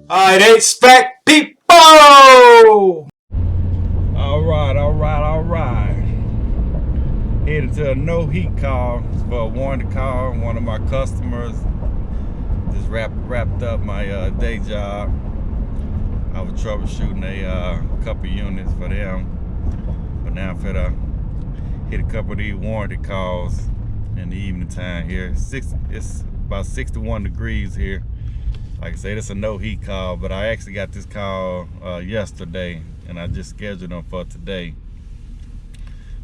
Alright, HVAC people! Alright. Headed to a no heat call for a warranty call. One of my customers just wrapped up my day job. I was troubleshooting a couple units for them. But now I'm finna hit a couple of these warranty calls in the evening time here. It's about 61 degrees here. Like I said, it's a no heat call, but I actually got this call yesterday and I just scheduled them for today.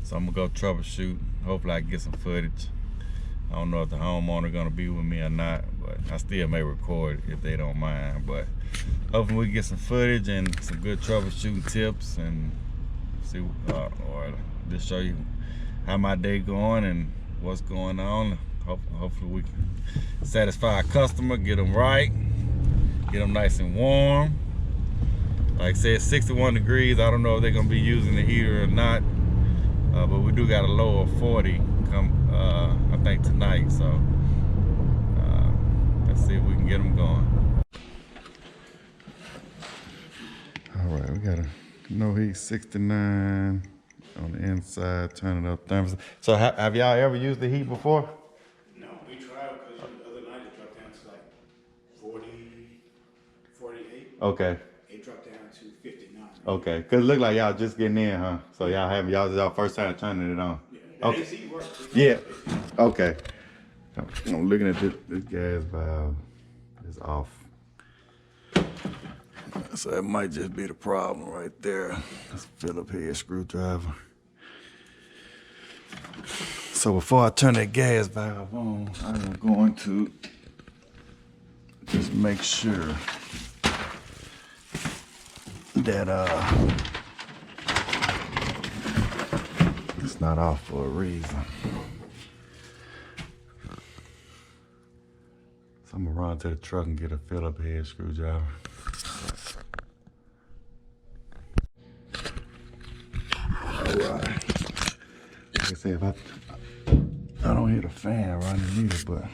So I'm gonna go troubleshoot. Hopefully I can get some footage. I don't know if the homeowner gonna be with me or not, but I still may record if they don't mind. But hopefully we can get some footage and some good troubleshooting tips and see, or just show you how my day going and what's going on. Hopefully we can satisfy a customer, get them right, get them nice and warm. Like I said, 61 degrees. I don't know if they're gonna be using the heater or not, but we do got a low of 40 come, I think tonight. So let's see if we can get them going. All right, we got a no heat 69 on the inside, turning up thermostat. So have y'all ever used the heat before? No, we tried because the other night it dropped down to like 40, 48. Okay. It dropped down to 59. Okay, cause it looked like y'all just getting in, huh? So y'all first time turning it on. Yeah. Okay. AC works. Yeah. Okay. I'm looking at this gas valve is off. So that might just be the problem right there. Let's fill up here, screwdriver. So before I turn that gas valve on, I'm going to just make sure that it's not off for a reason. So I'm gonna run to the truck and get a fill up head screwdriver. Alright. Like I said, if I don't hear the fan running either, but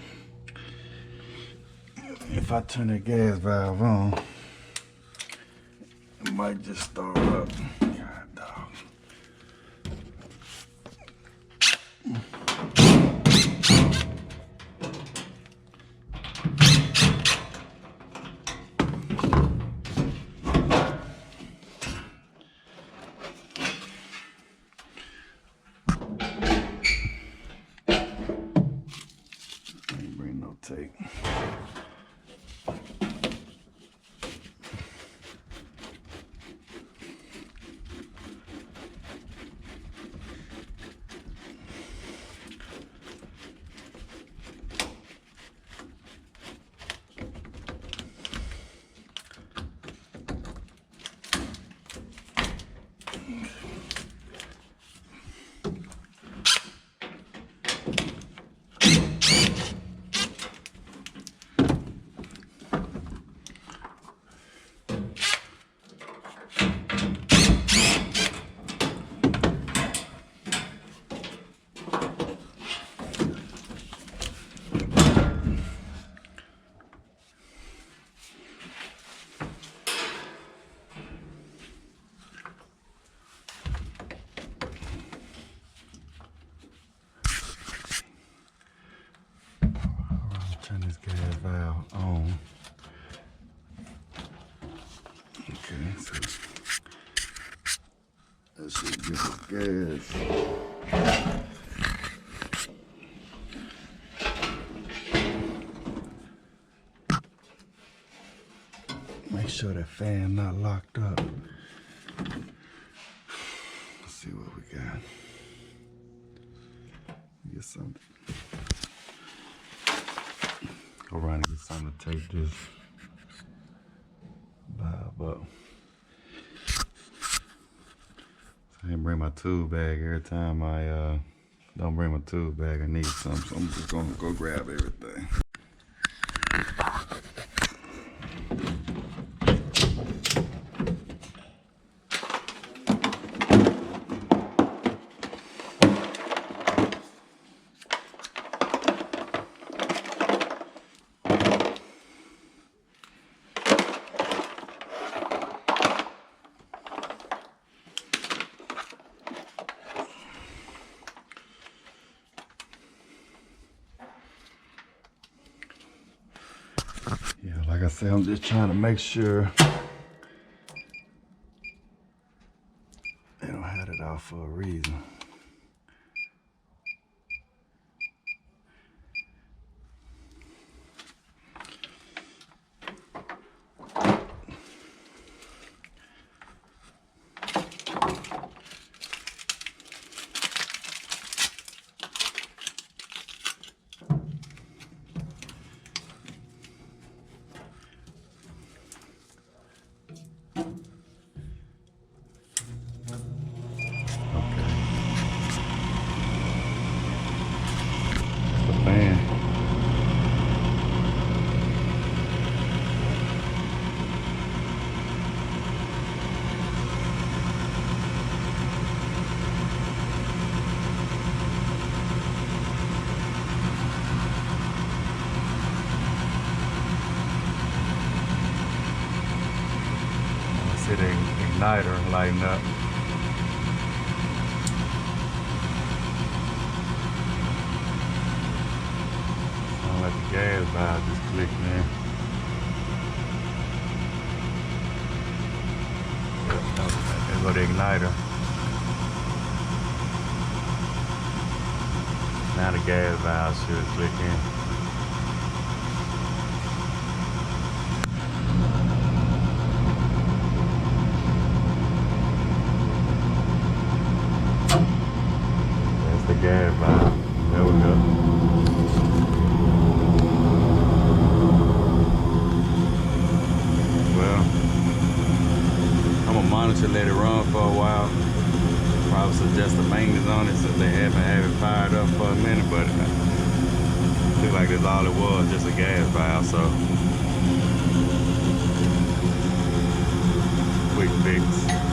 if I turn that gas valve on, it might just start up. God dog. Ain't bring no tape. Turn this gas valve on. Okay, so that should give it gas. Make sure that fan not locked up. Let's see what we got. Get something. Go around and get something to tape this valve up. So I didn't bring my tool bag. Every time I don't bring my tool bag, I need something. So I'm just gonna go grab everything. Yeah, like I said, I'm just trying to make sure they don't have it out for a reason. The igniter lighting up. Sound like the gas valve just clicked in. There go the igniter. Now the gas valve should click in. Gas valve. There we go. Well, I'm gonna monitor, let it run for a while. Probably suggest the maintenance on it since they haven't had it fired up for a minute, but it looked like that's all it was, just a gas valve. So quick fix.